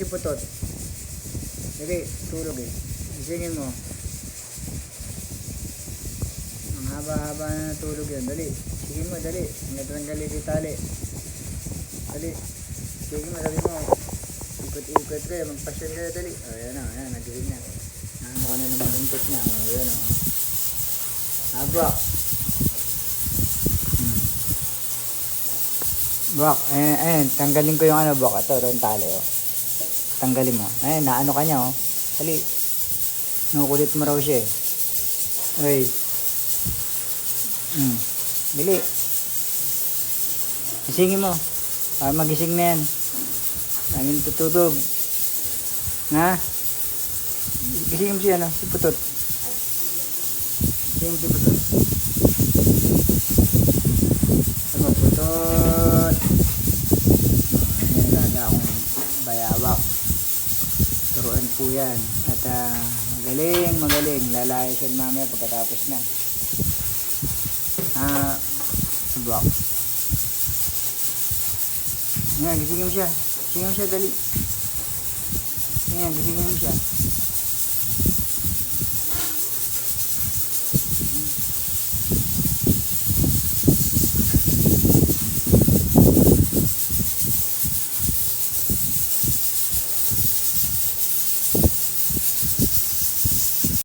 Putot. Dali, tulog eh. Gisingin mo. Ang haba-haba na natulog yan. Dali. Gisingin mo, dali. Natanggalin yung tali. Dali. Gisingin mo, sabi mo. Ikot-ikot kayo. Magpasyon kayo, dali. O, yan o. Yan, nagising na. Nakano ka na naman buntot niya. O, yan o. Bak. Bak, ayan, tanggalin ko yung ano, Bak. Ito, yung tali, o. Tanggalin mo. Ayan, naano ka niya, o. Dali. Nukulit mo raw siya, eh. Okay. Dali. Gisingin mo. Magising na yan. Tangin tututog. Ha? Gisingin mo siya, ano? Si Putot. Gisingin mo si Putot. Ano, Putot? Ayan, lada akong bayawak. Turuan po yan. At magaling. Lalayas yan mamaya pagkatapos na. Subak. Ayan, gisingin mo siya. Gisingin mo siya, dali. Ayan, gisingin mo siya.